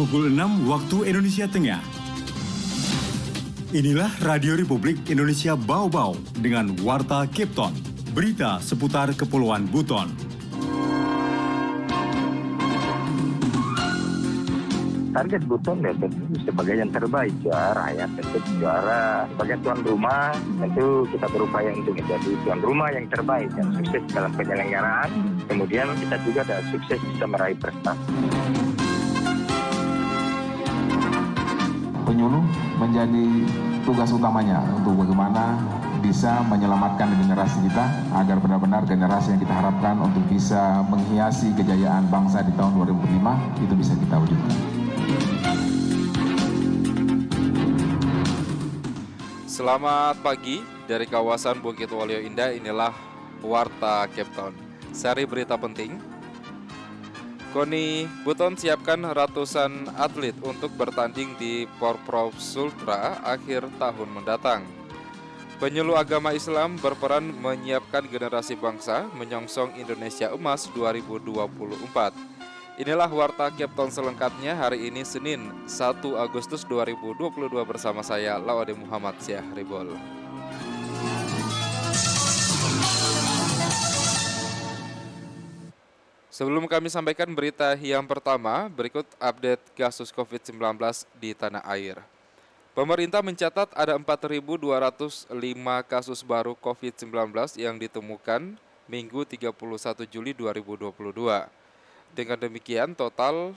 pukul 6 waktu Indonesia Tengah. Inilah Radio Republik Indonesia Bau-Bau dengan Warta Cape Town, berita seputar Kepulauan Buton. Target Buton ya tentu sebagai yang terbaik, juara ya, tentu juara sebagai tuan rumah, tentu kita berupaya untuk menjadi tuan rumah yang terbaik dan sukses dalam penyelenggaraan. Kemudian kita juga ada sukses bisa meraih prestasi. Penyuluh menjadi tugas utamanya untuk bagaimana bisa menyelamatkan generasi kita agar benar-benar generasi yang kita harapkan untuk bisa menghiasi kejayaan bangsa di tahun 2005 itu bisa kita wujudkan. Selamat pagi dari kawasan Bukit Waluyo Indah, inilah Warta Cape Town. Seri berita penting. KONI Buton siapkan ratusan atlet untuk bertanding di Porprov Sultra akhir tahun mendatang. Penyuluh agama Islam berperan menyiapkan generasi bangsa menyongsong Indonesia Emas 2024. Inilah Warta Cape Town selengkapnya hari ini Senin 1 Agustus 2022 bersama saya Laude Muhammad Syahribol. Sebelum kami sampaikan berita yang pertama, berikut update kasus COVID-19 di tanah air. Pemerintah mencatat ada 4.205 kasus baru COVID-19 yang ditemukan Minggu 31 Juli 2022. Dengan demikian, total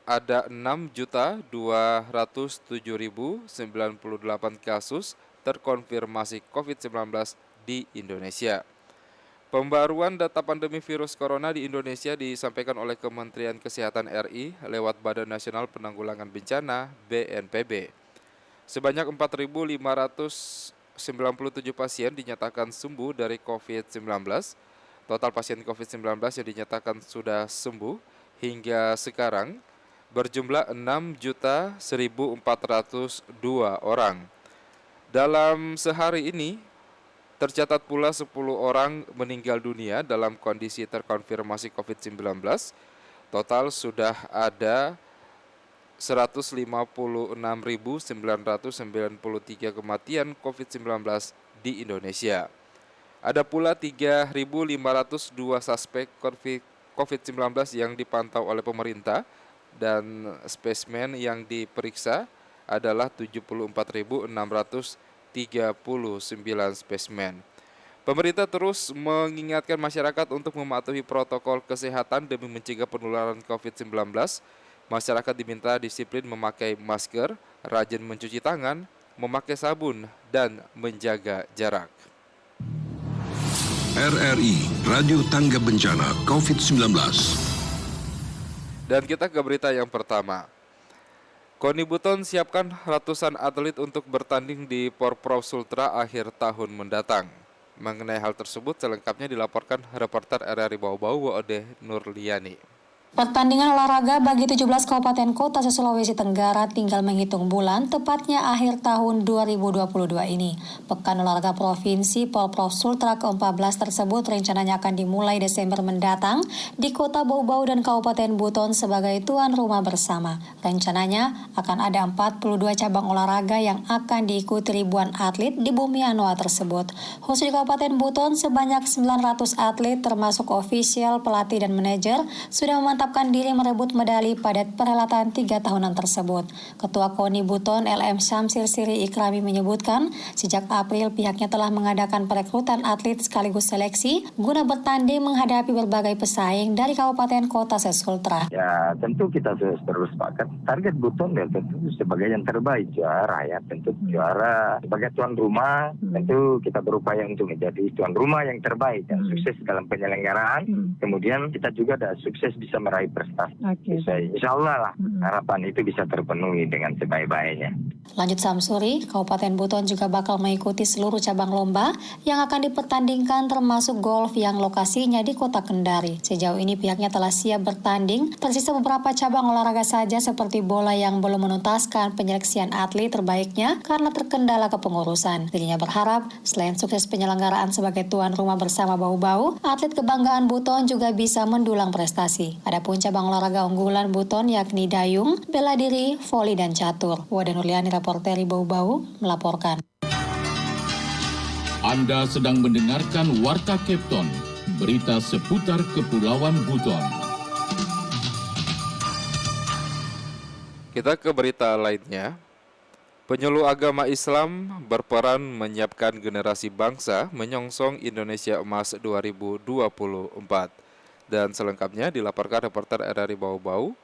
ada 6.207.098 kasus terkonfirmasi COVID-19 di Indonesia. Pembaruan data pandemi virus corona di Indonesia disampaikan oleh Kementerian Kesehatan RI lewat Badan Nasional Penanggulangan Bencana (BNPB). Sebanyak 4.597 pasien dinyatakan sembuh dari COVID-19. Total pasien COVID-19 yang dinyatakan sudah sembuh hingga sekarang berjumlah 6.1.402 orang. Dalam sehari ini, tercatat pula 10 orang meninggal dunia dalam kondisi terkonfirmasi COVID-19. Total sudah ada 156.993 kematian COVID-19 di Indonesia. Ada pula 3.502 suspek COVID-19 yang dipantau oleh pemerintah dan spesimen yang diperiksa adalah 74.639 spesimen. Pemerintah terus mengingatkan masyarakat untuk mematuhi protokol kesehatan demi mencegah penularan COVID-19. Masyarakat diminta disiplin memakai masker, rajin mencuci tangan, memakai sabun, dan menjaga jarak. RRI Radio Tangga Bencana COVID-19. Dan kita ke berita yang pertama. KONI Buton siapkan ratusan atlet untuk bertanding di Porprov Sultra akhir tahun mendatang. Mengenai hal tersebut selengkapnya dilaporkan reporter RRI Bau-Bau Ode Nurliani. Pertandingan olahraga bagi 17 kabupaten kota se-Sulawesi Tenggara tinggal menghitung bulan, tepatnya akhir tahun 2022 ini. Pekan Olahraga Provinsi Porprov Sultra ke-14 tersebut rencananya akan dimulai Desember mendatang di Kota Bau-Bau dan Kabupaten Buton sebagai tuan rumah bersama. Rencananya akan ada 42 cabang olahraga yang akan diikuti ribuan atlet di bumi Anoa tersebut. Khusus di Kabupaten Buton sebanyak 900 atlet termasuk ofisial, pelatih, dan manajer sudah menetapkan diri merebut medali pada perhelatan 3 tahunan tersebut. Ketua KONI Buton LM Syamsir Siri Ikrami menyebutkan, sejak April pihaknya telah mengadakan perekrutan atlet sekaligus seleksi guna bertanding menghadapi berbagai pesaing dari kabupaten kota se-Sultra. Ya tentu kita terus sepakat target Buton ya tentu sebagai yang terbaik, juara ya, tentu juara sebagai tuan rumah, tentu kita berupaya untuk menjadi tuan rumah yang terbaik dan sukses dalam penyelenggaraan. Kemudian kita juga ada sukses bisa meraih prestasi. Insya Allah lah harapan itu bisa terpenuhi dengan sebaik-baiknya. Lanjut Samsuri, Kabupaten Buton juga bakal mengikuti seluruh cabang lomba yang akan dipertandingkan termasuk golf yang lokasinya di Kota Kendari. Sejauh ini pihaknya telah siap bertanding, tersisa beberapa cabang olahraga saja seperti bola yang belum menuntaskan penyeleksian atlet terbaiknya karena terkendala kepengurusan. Dirinya berharap selain sukses penyelenggaraan sebagai tuan rumah bersama Bau-Bau, atlet kebanggaan Buton juga bisa mendulang prestasi. Ada Adapun cabang olahraga unggulan Buton yakni dayung, bela diri, voli dan catur. Wada Nurliani, reporter Bau-Bau, melaporkan. Anda sedang mendengarkan Warta Kepton, berita seputar Kepulauan Buton. Kita ke berita lainnya. Penyuluh agama Islam berperan menyiapkan generasi bangsa menyongsong Indonesia Emas 2024. Dan selengkapnya dilaporkan reporter RRI Bau-Bau,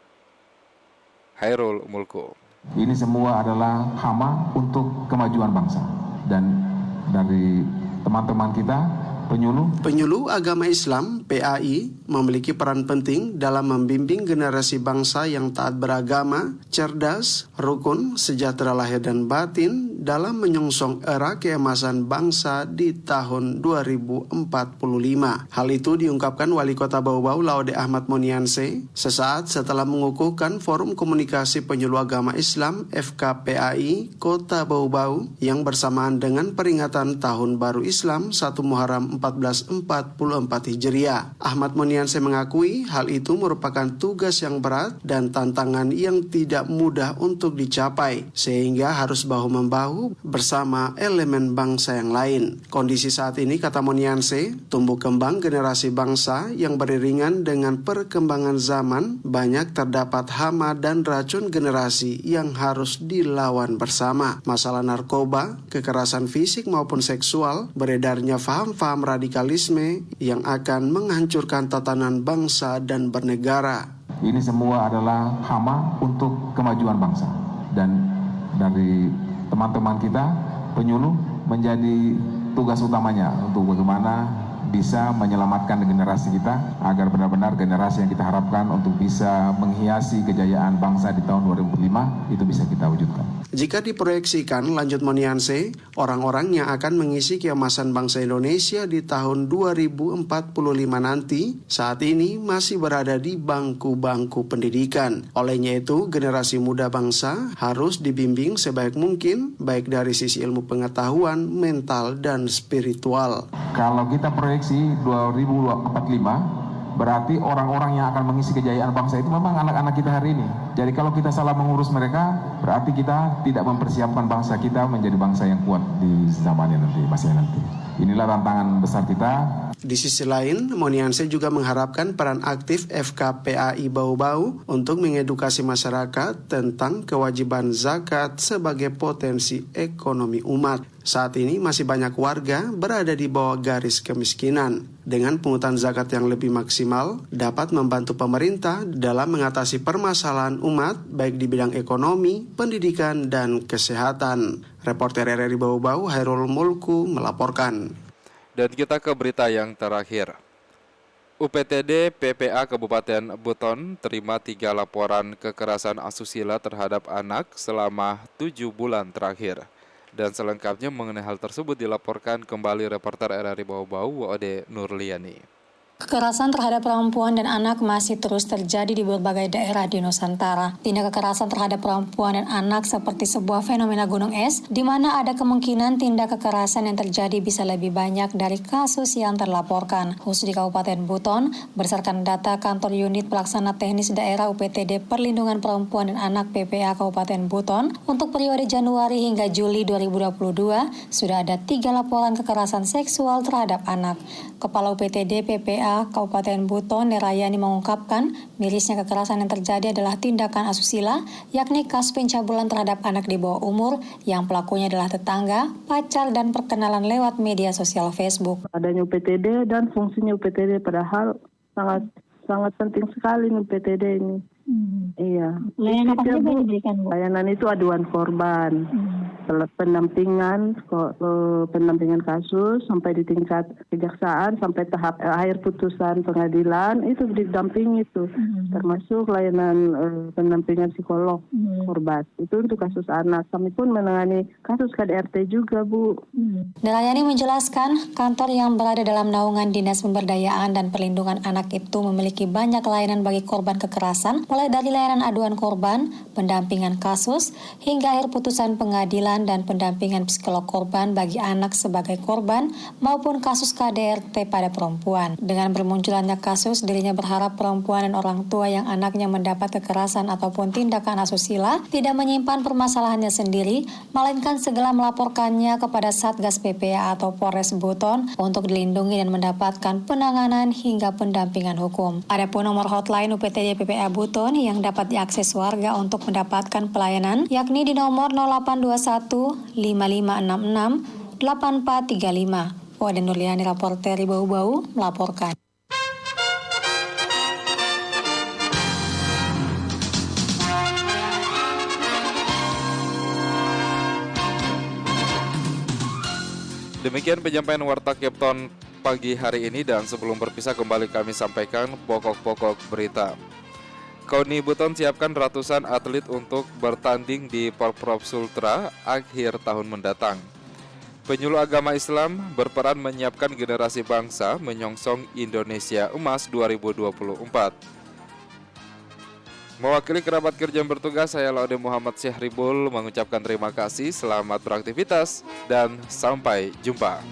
Hairul Mulko. Ini semua adalah hama untuk kemajuan bangsa. Dan dari teman-teman kita, Penyuluh agama Islam (PAI) memiliki peran penting dalam membimbing generasi bangsa yang taat beragama, cerdas, rukun, sejahtera lahir dan batin dalam menyongsong era keemasan bangsa di tahun 2045. Hal itu diungkapkan Wali Kota Bau-Bau Laude Ahmad Monianse sesaat setelah mengukuhkan Forum Komunikasi Penyuluh Agama Islam (FKPAI) Kota Bau-Bau yang bersamaan dengan peringatan Tahun Baru Islam 1 Muharram 1444 Hijriah. Ahmad Monianse mengakui hal itu merupakan tugas yang berat dan tantangan yang tidak mudah untuk dicapai, sehingga harus bahu-membahu bersama elemen bangsa yang lain. Kondisi saat ini, kata Monianse, tumbuh kembang generasi bangsa yang beriringan dengan perkembangan zaman, banyak terdapat hama dan racun generasi yang harus dilawan bersama. Masalah narkoba, kekerasan fisik maupun seksual, beredarnya faham-faham radikalisme yang akan menghancurkan tatanan bangsa dan bernegara. ini semua adalah hama untuk kemajuan bangsa. Dan dari teman-teman kita, penyuluh menjadi tugas utamanya untuk bagaimana bisa menyelamatkan generasi kita agar benar-benar generasi yang kita harapkan untuk bisa menghiasi kejayaan bangsa di tahun 2005 itu bisa kita wujudkan. Jika diproyeksikan, lanjut Monianse, orang-orang yang akan mengisi keemasan bangsa Indonesia di tahun 2045 nanti saat ini masih berada di bangku-bangku pendidikan. Olehnya itu, generasi muda bangsa harus dibimbing sebaik mungkin, baik dari sisi ilmu pengetahuan, mental, dan spiritual. Kalau kita proyeksi 2045, berarti orang-orang yang akan mengisi kejayaan bangsa itu memang anak-anak kita hari ini. Jadi kalau kita salah mengurus mereka, berarti kita tidak mempersiapkan bangsa kita menjadi bangsa yang kuat di zamannya nanti, masanya nanti. Inilah tantangan besar kita. Di sisi lain, Monianse juga mengharapkan peran aktif FKPAI Bau-Bau untuk mengedukasi masyarakat tentang kewajiban zakat sebagai potensi ekonomi umat. Saat ini masih banyak warga berada di bawah garis kemiskinan. Dengan pungutan zakat yang lebih maksimal, dapat membantu pemerintah dalam mengatasi permasalahan umat baik di bidang ekonomi, pendidikan, dan kesehatan. Reporter RRI Bau-Bau, Hairul Mulku, melaporkan. Dan kita ke berita yang terakhir. UPTD PPA Kabupaten Buton terima 3 laporan kekerasan asusila terhadap anak selama 7 bulan terakhir. Dan selengkapnya mengenai hal tersebut dilaporkan kembali reporter RRI Bau-Bau Wade Nurliani. Kekerasan terhadap perempuan dan anak masih terus terjadi di berbagai daerah di Nusantara. Tindak kekerasan terhadap perempuan dan anak seperti sebuah fenomena gunung es, di mana ada kemungkinan tindak kekerasan yang terjadi bisa lebih banyak dari kasus yang terlaporkan. Khusus di Kabupaten Buton, berdasarkan data Kantor Unit Pelaksana Teknis Daerah UPTD Perlindungan Perempuan dan Anak PPA Kabupaten Buton, untuk periode Januari hingga Juli 2022, sudah ada 3 laporan kekerasan seksual terhadap anak. Kepala UPTD PPA Kabupaten Buton, Nerayani, mengungkapkan mirisnya kekerasan yang terjadi adalah tindakan asusila, yakni kasus pencabulan terhadap anak di bawah umur yang pelakunya adalah tetangga, pacar, dan perkenalan lewat media sosial Facebook. Adanya UPTD dan fungsinya UPTD padahal sangat penting sekali UPTD ini. Iya. Layanan apa saja diberikan, Bu? Layanan itu aduan korban, pendampingan kasus sampai di tingkat kejaksaan sampai tahap akhir putusan pengadilan itu didampingi itu, termasuk layanan pendampingan psikolog korban. Itu untuk kasus anak. Kami pun menangani kasus KDRT juga, Bu. Nerayani menjelaskan kantor yang berada dalam naungan Dinas Pemberdayaan dan Perlindungan Anak itu memiliki banyak layanan bagi korban kekerasan, mulai dari layanan aduan korban, pendampingan kasus, hingga akhir putusan pengadilan dan pendampingan psikolog korban bagi anak sebagai korban maupun kasus KDRT pada perempuan. Dengan bermunculannya kasus, dirinya berharap perempuan dan orang tua yang anaknya mendapat kekerasan ataupun tindakan asusila tidak menyimpan permasalahannya sendiri, melainkan segera melaporkannya kepada Satgas PPA atau Polres Buton untuk dilindungi dan mendapatkan penanganan hingga pendampingan hukum. Adapun nomor hotline UPTJ PPA Buton yang dapat diakses warga untuk mendapatkan pelayanan yakni di nomor 0821 5566 8435. Waden Nurliani, Raporter Bau-Bau, melaporkan. Demikian penyampaian Warta Kepton pagi hari ini, dan sebelum berpisah kembali kami sampaikan pokok-pokok berita. KONI Buton siapkan ratusan atlet untuk bertanding di Porprov Sultra akhir tahun mendatang. Penyuluh agama Islam berperan menyiapkan generasi bangsa menyongsong Indonesia Emas 2024. Mewakili kerabat kerja yang bertugas, saya Laude Muhammad Syahribul mengucapkan terima kasih, selamat beraktivitas, dan sampai jumpa.